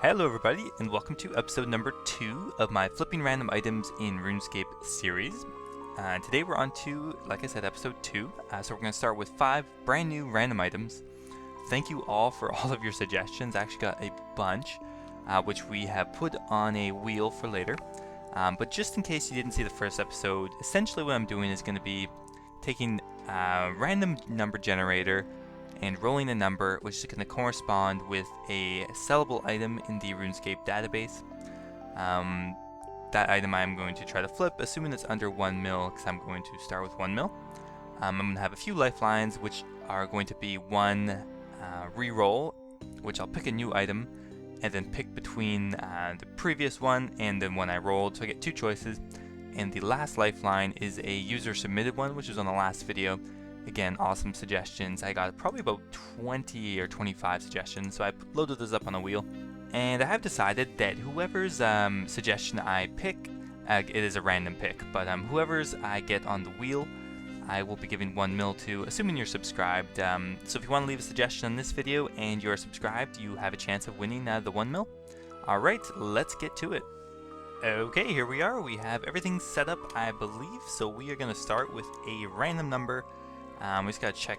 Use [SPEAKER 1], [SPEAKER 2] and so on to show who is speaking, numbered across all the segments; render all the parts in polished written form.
[SPEAKER 1] Hello everybody, and welcome to episode number 2 of my Flipping Random Items in RuneScape series. Today we're on to, like I said, episode 2, so we're going to start with 5 brand new random items. Thank you all for all of your suggestions. I actually got a bunch, which we have put on a wheel for later. But just in case you didn't see the first episode, essentially what I'm doing is going to be taking a random number generator and rolling a number which is going to correspond with a sellable item in the RuneScape database. That item I'm going to try to flip, assuming it's under 1 mil, because I'm going to start with 1 mil. I'm going to have a few lifelines, which are going to be one re-roll, which I'll pick a new item, and then pick between the previous one and the one I rolled, so I get 2 choices. And the last lifeline is a user-submitted one, which was on the last video. Again, awesome suggestions. I got probably about 20 or 25 suggestions, so I loaded those up on a wheel. And I have decided that whoever's suggestion I pick, it is a random pick, but whoever's I get on the wheel, I will be giving 1 mil to, assuming you're subscribed. So if you want to leave a suggestion on this video and you're subscribed, you have a chance of winning the 1 mil. Alright, let's get to it. Okay, here we are. We have everything set up, I believe, so we are going to start with a random number. We just gotta check,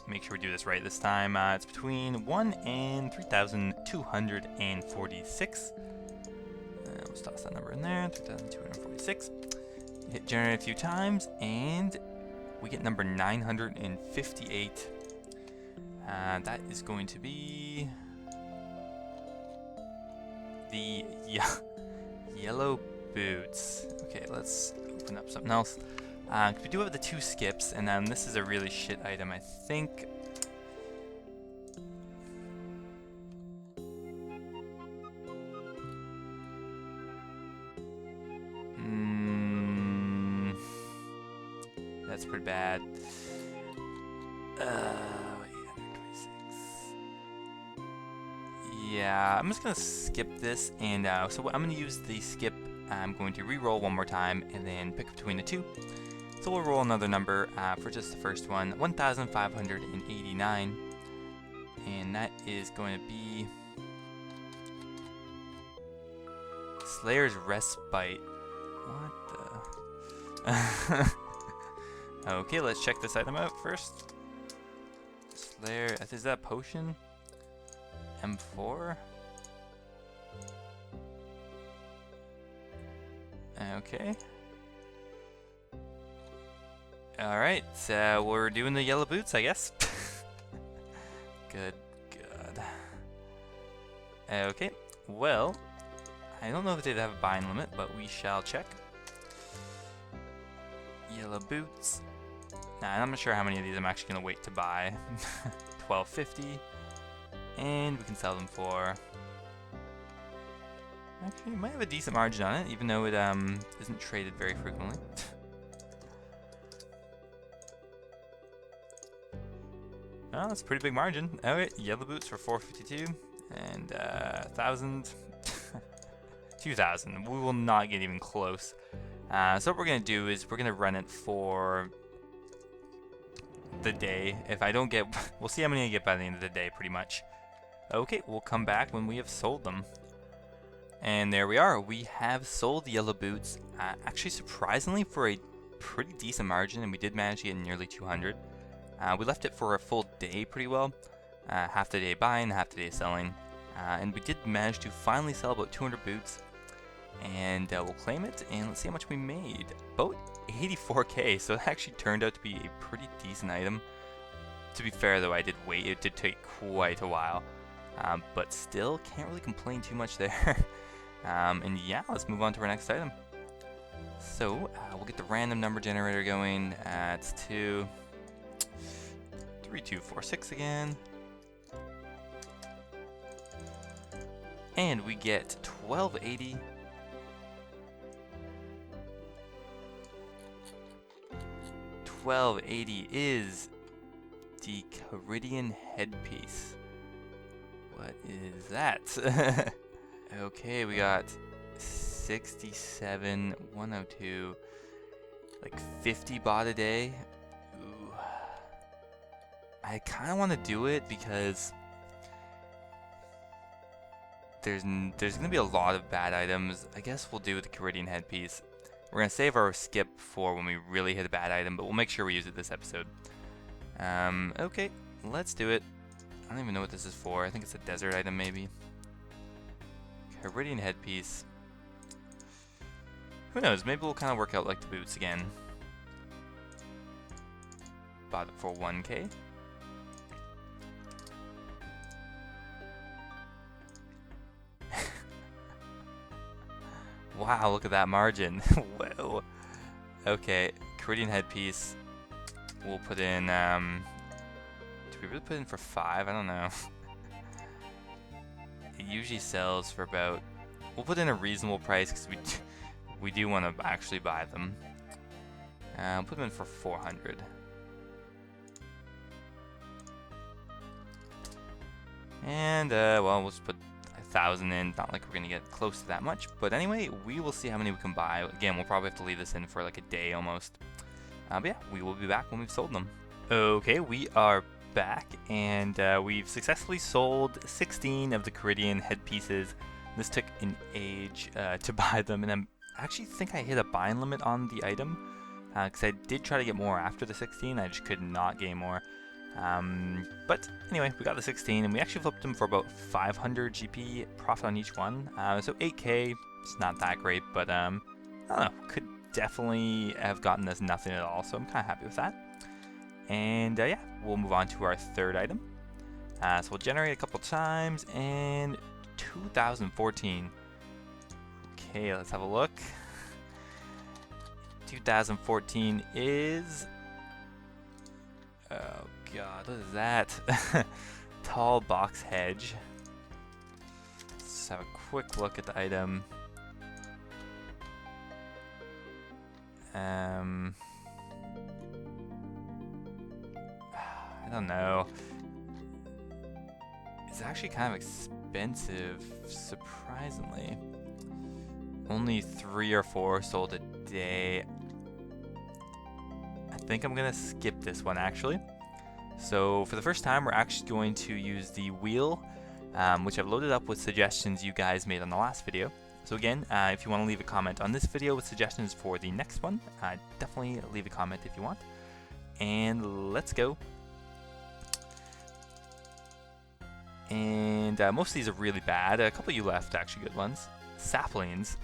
[SPEAKER 1] make sure we do this right this time. It's between 1 and 3,246. Let's toss that number in there, 3,246. Hit generate a few times, and we get number 958. That is going to be the yellow boots. Okay, let's open up something else. We do have the 2 skips, and this is a really shit item, I think. That's pretty bad. 826. Yeah, I'm just gonna skip this, and so I'm gonna use the skip. I'm going to re-roll one more time, and then pick between the 2. So we'll roll another number for just the first one, 1,589, and that is going to be Slayer's Respite. What the? Okay, let's check this item out first. Slayer, is that a potion? M4? Okay. Alright, so we're doing the yellow boots, I guess. Good. Okay, well, I don't know if they have a buying limit, but we shall check. Yellow boots. I'm not sure how many of these I'm actually going to wait to buy. 1250. And we can sell them for... Actually, it might have a decent margin on it, even though it isn't traded very frequently. Oh, that's a pretty big margin. Alright, yellow boots for 452 and 1,000, 2,000. We will not get even close. So what we're gonna do is we're gonna run it for the day. If I don't get, we'll see how many I get by the end of the day, pretty much. Okay, we'll come back when we have sold them. And there we are. We have sold the yellow boots. Actually, surprisingly, for a pretty decent margin, and we did manage to get nearly 200. We left it for a full day pretty well, half the day buying, half the day selling, and we did manage to finally sell about 200 boots, and we'll claim it, and let's see how much we made. About 84k, so it actually turned out to be a pretty decent item. To be fair though, I did wait, it did take quite a while, but still can't really complain too much there. And yeah, let's move on to our next item. So, we'll get the random number generator going. It's 3246 again. And we get 1280. $12.80 is the karidian headpiece. What is that? Okay, we got 67, 102, like 50 baht a day. Ooh. I kind of want to do it because there's going to be a lot of bad items. I guess we'll do the karidian headpiece. We're going to save our skip for when we really hit a bad item, but we'll make sure we use it this episode. Okay, let's do it. I don't even know what this is for. I think it's a desert item, maybe. Karidian headpiece. Who knows? Maybe we'll kind of work out like the boots again. Bought it for 1k. Wow, look at that margin. Whoa. Okay, karidian headpiece. We'll put in, do we really put in for 5? I don't know. It usually sells for about, we'll put in a reasonable price because we do want to actually buy them. I'll put them in for 400. And, well, we'll just put 1,000 in. Not like we're going to get close to that much. But anyway, we will see how many we can buy. Again, we'll probably have to leave this in for like a day almost. But yeah, we will be back when we've sold them. Okay, we are back, and we've successfully sold 16 of the karidian headpieces. This took an age to buy them, and I actually think I hit a buying limit on the item, because I did try to get more after the 16. I just could not gain more. But anyway, we got the 16, and we actually flipped them for about 500 GP profit on each one. So 8k, it's not that great, but I don't know, could definitely have gotten us nothing at all, so I'm kind of happy with that. And yeah, we'll move on to our third item. So we'll generate a couple times, and 2014. Okay, let's have a look. 2014 is, oh god, what is that? Tall box hedge. Let's have a quick look at the item. I don't know. It's actually kind of expensive, surprisingly. Only 3 or 4 sold a day. I think I'm gonna skip this one actually. So for the first time, we're actually going to use the wheel, which I've loaded up with suggestions you guys made on the last video. So again, if you want to leave a comment on this video with suggestions for the next one, definitely leave a comment if you want. And let's go. And most of these are really bad. A couple you left actually good ones. Saplings.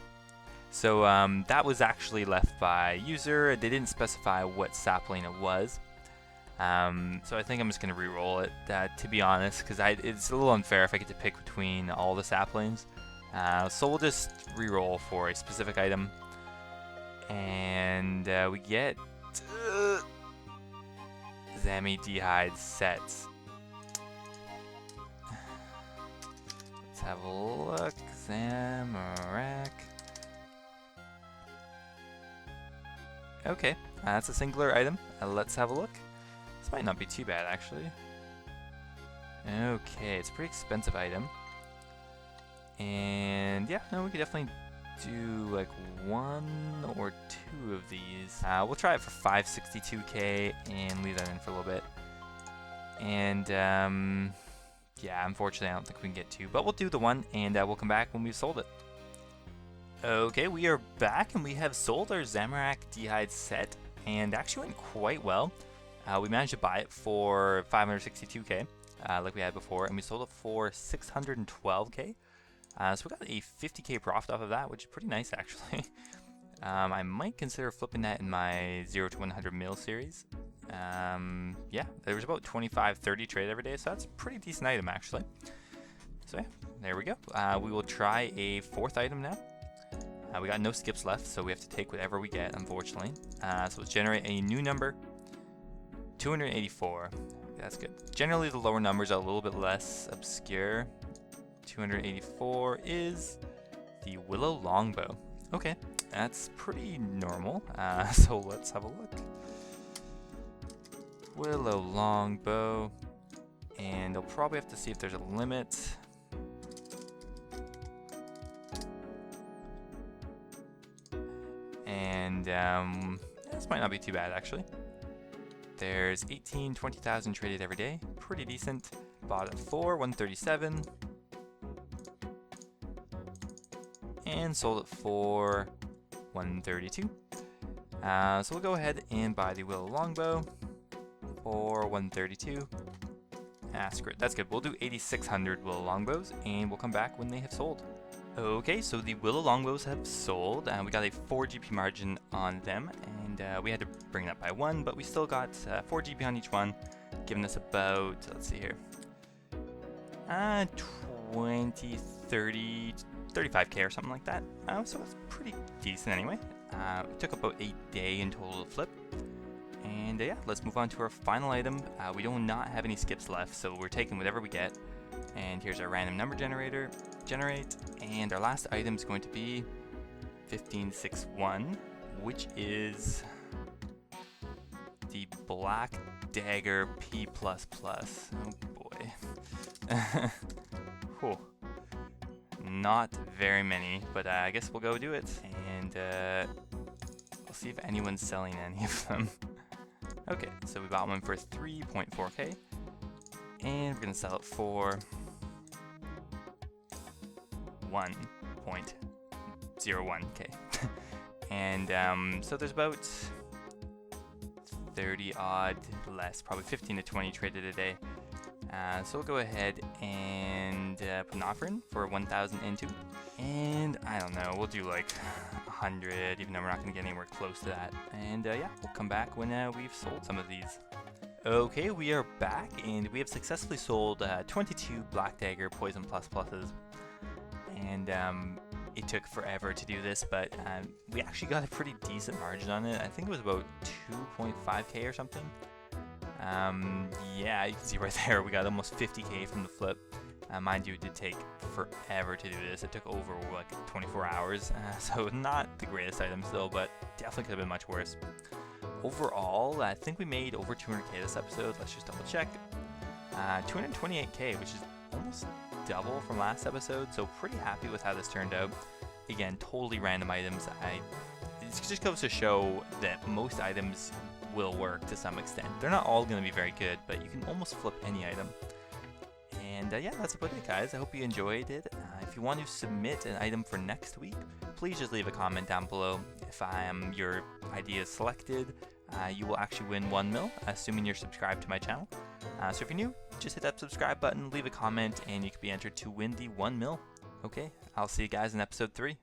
[SPEAKER 1] So that was actually left by user. They didn't specify what sapling it was. So I think I'm just going to re-roll it, to be honest, because it's a little unfair if I get to pick between all the saplings. So we'll just re-roll for a specific item. And we get Zamidehyde sets. Let's have a look. Zamorak. Okay, that's a singular item. Let's have a look. This might not be too bad, actually. Okay, it's a pretty expensive item. And yeah, no, we could definitely do like 1 or 2 of these. We'll try it for 562k and leave that in for a little bit. And yeah, unfortunately I don't think we can get 2, but we'll do the 1, and we'll come back when we've sold it. Okay, we are back, and we have sold our Zamidehyde set, and actually went quite well. We managed to buy it for 562k, like we had before, and we sold it for 612k. So we got a 50k profit off of that, which is pretty nice actually. I might consider flipping that in my 0 to 100 mil series. Yeah, there was about 25-30 trade every day, so that's a pretty decent item actually. So yeah, there we go. We will try a 4th item now. We got no skips left, so we have to take whatever we get, unfortunately. So let's generate a new number. 284. That's good. Generally, the lower numbers are a little bit less obscure. 284 is the willow longbow. Okay, that's pretty normal. So let's have a look. Willow longbow, and I'll probably have to see if there's a limit. And this might not be too bad actually. There's 20,000 traded every day, pretty decent. Bought it for 137. and sold it for 132. So we'll go ahead and buy the willow longbow for 132. Screw it, that's good. We'll do 8,600 willow longbows, and we'll come back when they have sold. Okay, so the willow longbows have sold, and we got a 4 GP margin on them, and we had to bring it up by 1, but we still got 4 GP on each one, giving us about, let's see here, 20, 30, 35k or something like that. So it's pretty decent anyway. It took about a day in total to flip. And yeah, let's move on to our final item. We do not have any skips left, so we're taking whatever we get. And here's our random number generator. Generate. And our last item is going to be 1561, which is the Black Dagger P++. Oh boy. Whew. Not very many, but I guess we'll go do it. And we'll see if anyone's selling any of them. Okay, so we bought one for 3.4k, and we're gonna sell it for 1.01k. And so there's about 30 odd less, probably 15 to 20 traded a day. So we'll go ahead and put an offer in for 1,002. And I don't know, we'll do like 100, even though we're not going to get anywhere close to that. And yeah, we'll come back when we've sold some of these. Okay, we are back, and we have successfully sold 22 Black Dagger Poison ++s. And it took forever to do this, but we actually got a pretty decent margin on it. I think it was about 2.5k or something. Yeah, you can see right there, we got almost 50k from the flip. Mind you, it did take forever to do this. It took over like 24 hours, so not the greatest item still, but definitely could have been much worse. Overall, I think we made over 200k this episode. Let's just double check. 228k, which is almost double from last episode, so pretty happy with how this turned out. Again, totally random items. It just goes to show that most items will work to some extent. They're not all going to be very good, but you can almost flip any item. And yeah, that's about it, guys. I hope you enjoyed it. If you want to submit an item for next week, please just leave a comment down below. If your idea is selected, you will actually win 1 mil, assuming you're subscribed to my channel. So if you're new, just hit that subscribe button, leave a comment, and you could be entered to win the 1 mil. Okay, I'll see you guys in episode 3.